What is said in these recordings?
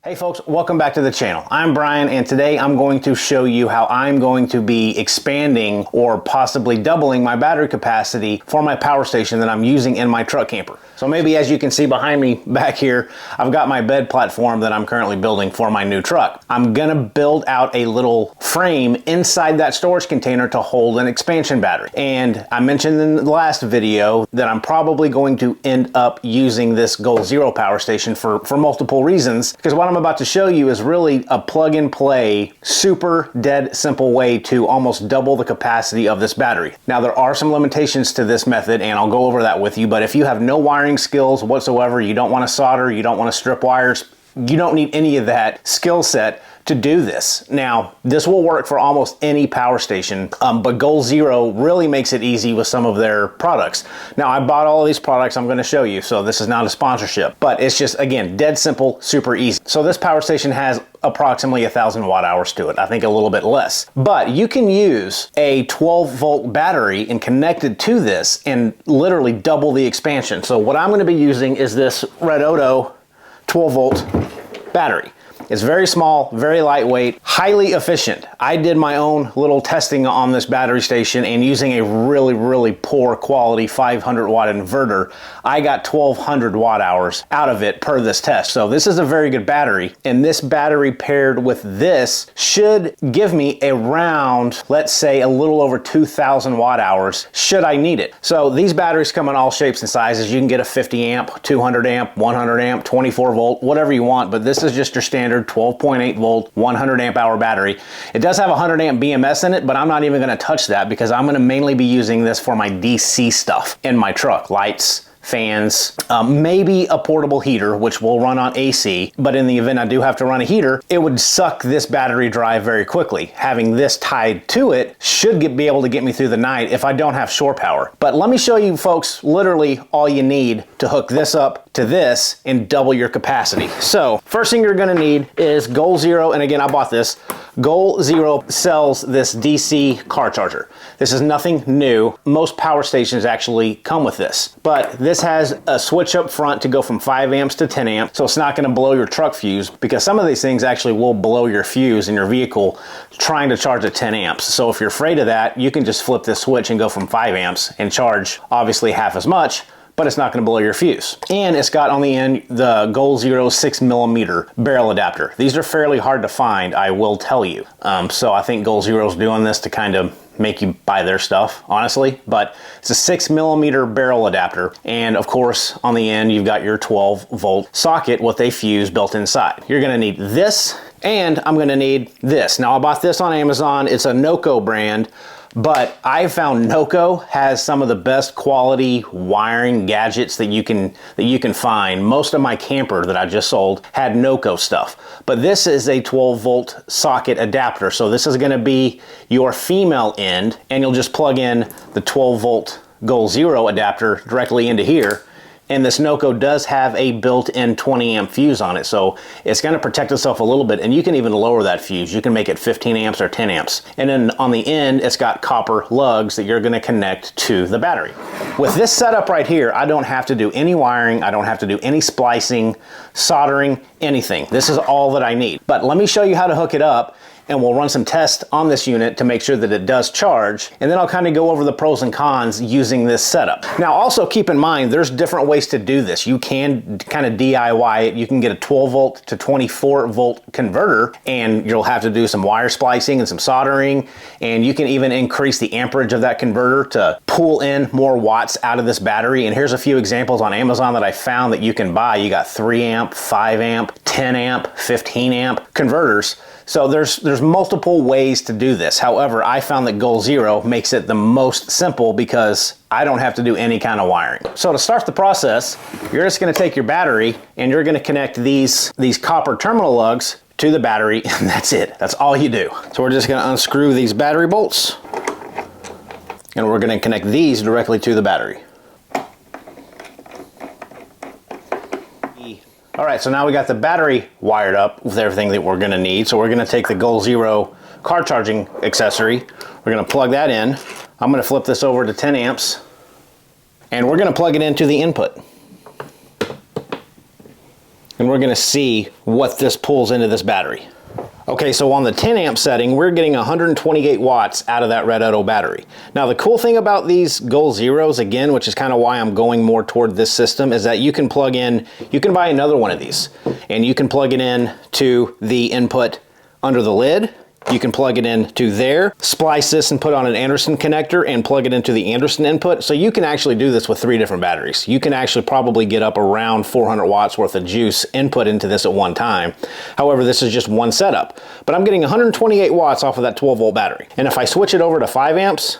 Hey folks, welcome back to the channel. I'm Brian, and today I'm going to show you how I'm going to be expanding or possibly doubling my battery capacity for my power station that I'm using in my truck camper. So maybe as you can see behind me back here, I've got my bed platform that I'm currently building for my new truck. I'm gonna build out a little frame inside that storage container to hold an expansion battery. And I mentioned in the last video that I'm probably going to end up using this Goal Zero power station for multiple reasons, because what I'm about to show you is really a plug and play, super dead simple way to almost double the capacity of this battery. Now there are some limitations to this method and I'll go over that with you, but if you have no wiring skills whatsoever, you don't want to solder, you don't want to strip wires, you don't need any of that skill set to do this. Now, this will work for almost any power station, but Goal Zero really makes it easy with some of their products. Now, I bought all of these products I'm gonna show you, so this is not a sponsorship, but it's just, again, dead simple, super easy. So this power station has approximately 1,000 watt hours to it. I think a little bit less. But you can use a 12 volt battery and connect it to this and literally double the expansion. So what I'm gonna be using is this Redodo 12 volt battery. It's very small, very lightweight, highly efficient. I did my own little testing on this battery station, and using a really poor quality 500 watt inverter, I got 1,200 watt hours out of it per this test. So this is a very good battery, and this battery paired with this should give me around, let's say, a little over 2,000 watt hours should I need it. So these batteries come in all shapes and sizes. You can get a 50 amp, 200 amp, 100 amp, 24 volt, whatever you want, but this is just your standard 12.8 volt, 100 amp hour battery. It does have 100 amp BMS in it, but I'm not even gonna touch that because I'm gonna mainly be using this for my DC stuff in my truck, lights, fans, maybe a portable heater, which will run on AC, but in the event I do have to run a heater, it would suck this battery dry very quickly. Having this tied to it should be able to get me through the night if I don't have shore power. But let me show you folks literally all you need to hook this up to this and double your capacity. So first thing you're gonna need is Goal Zero, and again, I bought this. Goal Zero sells this DC car charger. This is nothing new. Most power stations actually come with this, but this has a switch up front to go from 5 amps to 10 amps, so it's not gonna blow your truck fuse, because some of these things actually will blow your fuse in your vehicle trying to charge at 10 amps. So if you're afraid of that, you can just flip this switch and go from 5 amps and charge obviously half as much, but it's not gonna blow your fuse. And it's got on the end the Goal Zero 6mm barrel adapter. These are fairly hard to find, I will tell you. So I think Goal Zero's doing this to kind of make you buy their stuff, honestly, but it's a 6mm barrel adapter. And of course, on the end, you've got your 12 volt socket with a fuse built inside. You're gonna need this, and I'm gonna need this. Now I bought this on Amazon. It's a NOCO brand, but I found NOCO has some of the best quality wiring gadgets that you can find. Most of my camper that I just sold had NOCO stuff, but this is a 12 volt socket adapter. So this is gonna be your female end, and you'll just plug in the 12 volt Goal Zero adapter directly into here. And this NOCO does have a built-in 20 amp fuse on it, so it's going to protect itself a little bit, and you can even lower that fuse. You can make it 15 amps or 10 amps. And then on the end, it's got copper lugs that you're going to connect to the battery. With this setup right here, I don't have to do any wiring, I don't have to do any splicing, soldering, anything. This is all that I need. But let me show you how to hook it up, and we'll run some tests on this unit to make sure that it does charge, and then I'll kind of go over the pros and cons using this setup. Now also keep in mind, there's different ways to do this. You can kind of DIY it. You can get a 12 volt to 24 volt converter, and you'll have to do some wire splicing and some soldering, and you can even increase the amperage of that converter to pull in more watts out of this battery. And here's a few examples on Amazon that I found that you can buy. You got 3 amp, 5 amp, 10 amp, 15 amp converters. So there's multiple ways to do this. However, I found that Goal Zero makes it the most simple because I don't have to do any kind of wiring. So to start the process, you're just gonna take your battery and you're gonna connect these copper terminal lugs to the battery, and that's it. That's all you do. So we're just gonna unscrew these battery bolts, and we're gonna connect these directly to the battery. All right, so now we got the battery wired up with everything that we're gonna need. So we're gonna take the Goal Zero car charging accessory. We're gonna plug that in. I'm gonna flip this over to 10 amps, and we're gonna plug it into the input. and we're gonna see what this pulls into this battery. Okay, so on the 10 amp setting, we're getting 128 watts out of that Redodo battery. Now, the cool thing about these Goal Zeros, again, which is kind of why I'm going more toward this system, is that you can plug in, you can buy another one of these, and you can plug it in to the input under the lid. You can plug it in to there, splice this and put on an Anderson connector and plug it into the Anderson input. So you can actually do this with 3 different batteries. You can actually probably get up around 400 watts worth of juice input into this at one time. However, this is just one setup. But I'm getting 128 watts off of that 12 volt battery. And if I switch it over to 5 amps,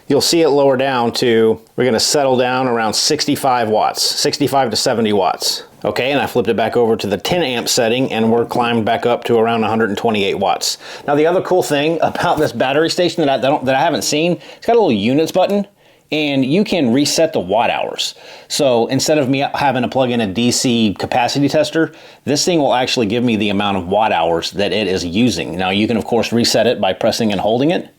you'll see it lower down to, we're gonna settle down around 65 watts, 65 to 70 watts. Okay, and I flipped it back over to the 10 amp setting and we're climbed back up to around 128 watts. Now, the other cool thing about this battery station that I haven't seen, it's got a little units button and you can reset the watt hours. So instead of me having to plug in a DC capacity tester, this thing will actually give me the amount of watt hours that it is using. Now, you can of course reset it by pressing and holding it.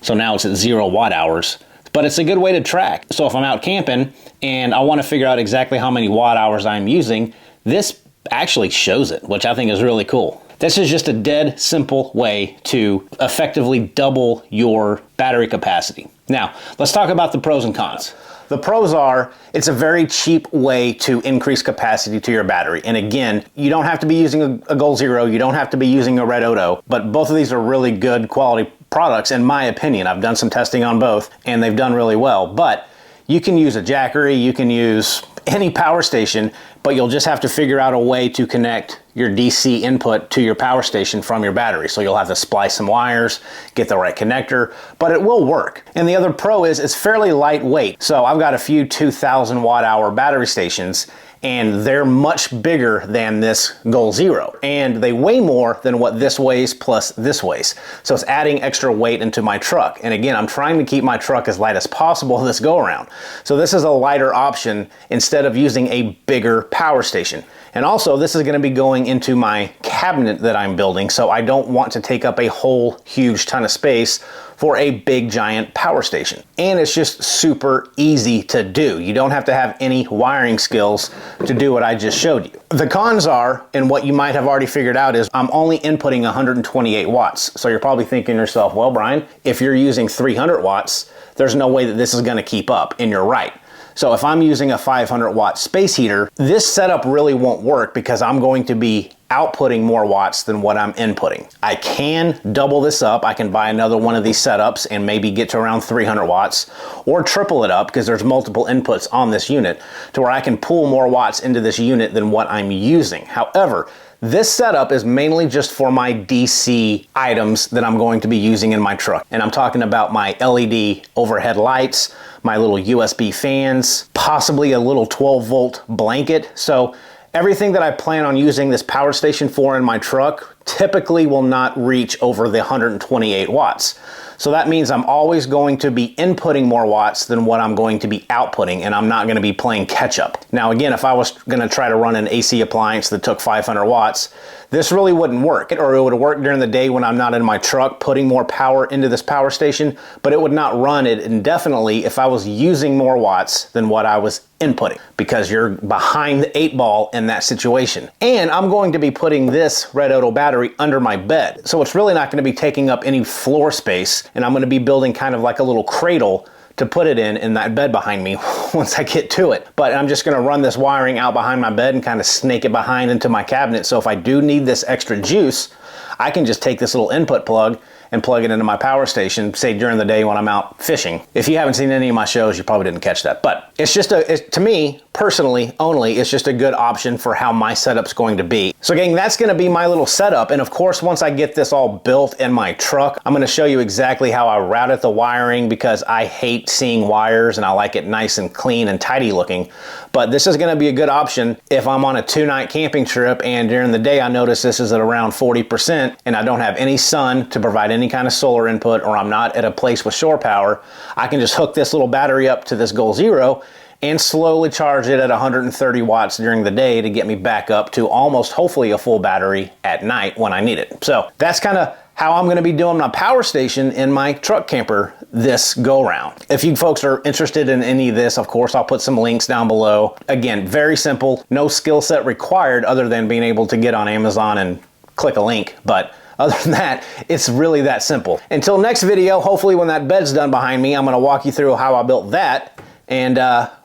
So now it's at 0 watt hours. But it's a good way to track. So if I'm out camping and I want to figure out exactly how many watt hours I'm using, this actually shows it, which I think is really cool. This is just a dead simple way to effectively double your battery capacity. Now, let's talk about the pros and cons. The pros are, it's a very cheap way to increase capacity to your battery. And again, you don't have to be using a Goal Zero, you don't have to be using a Redodo, but both of these are really good quality products in my opinion. I've done some testing on both and they've done really well. But you can use a Jackery, you can use any power station, but you'll just have to figure out a way to connect your DC input to your power station from your battery. So you'll have to splice some wires, get the right connector, but it will work. And the other pro is it's fairly lightweight. So I've got a few 2,000 watt hour battery stations and they're much bigger than this Goal Zero. And they weigh more than what this weighs plus this weighs. So it's adding extra weight into my truck. And again, I'm trying to keep my truck as light as possible this go around. So this is a lighter option instead of using a bigger power station. And also this is gonna be going into my cabinet that I'm building. So I don't want to take up a whole huge ton of space for a big giant power station. And it's just super easy to do. You don't have to have any wiring skills to do what I just showed you. The cons are, and what you might have already figured out is I'm only inputting 128 watts. So you're probably thinking to yourself, well, Brian, if you're using 300 watts, there's no way that this is gonna keep up, and you're right. So if I'm using a 500 watt space heater, this setup really won't work because I'm going to be outputting more watts than what I'm inputting. I can double this up. I can buy another one of these setups and maybe get to around 300 watts or triple it up because there's multiple inputs on this unit to where I can pull more watts into this unit than what I'm using. However, this setup is mainly just for my DC items that I'm going to be using in my truck. And I'm talking about my LED overhead lights, my little USB fans, possibly a little 12 volt blanket. So everything that I plan on using this power station for in my truck typically will not reach over the 128 watts. So that means I'm always going to be inputting more watts than what I'm going to be outputting, and I'm not going to be playing catch up. Now again, if I was going to try to run an AC appliance that took 500 watts, this really wouldn't work. Or it would work during the day when I'm not in my truck putting more power into this power station, but it would not run it indefinitely if I was using more watts than what I was inputting, because you're behind the 8 ball in that situation. And I'm going to be putting this Redodo battery under my bed. So it's really not going to be taking up any floor space, and I'm going to be building kind of like a little cradle to put it in that bed behind me once I get to it. But I'm just gonna run this wiring out behind my bed and kind of snake it behind into my cabinet. So if I do need this extra juice, I can just take this little input plug and plug it into my power station, say during the day when I'm out fishing. If you haven't seen any of my shows, you probably didn't catch that. But it's just to me, personally only, it's just a good option for how my setup's going to be. So gang, that's gonna be my little setup. And of course, once I get this all built in my truck, I'm gonna show you exactly how I routed the wiring, because I hate seeing wires and I like it nice and clean and tidy looking. But this is gonna be a good option if I'm on a 2-night camping trip and during the day I notice this is at around 40% and I don't have any sun to provide any kind of solar input, or I'm not at a place with shore power. I can just hook this little battery up to this Goal Zero and slowly charge it at 130 watts during the day to get me back up to almost, hopefully, a full battery at night when I need it. So that's kind of how I'm going to be doing my power station in my truck camper this go round. If you folks are interested in any of this, of course, I'll put some links down below. Again, very simple, no skill set required other than being able to get on Amazon and click a link. But other than that, it's really that simple. Until next video, hopefully when that bed's done behind me, I'm gonna walk you through how I built that, and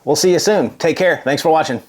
we'll see you soon. Take care. Thanks for watching.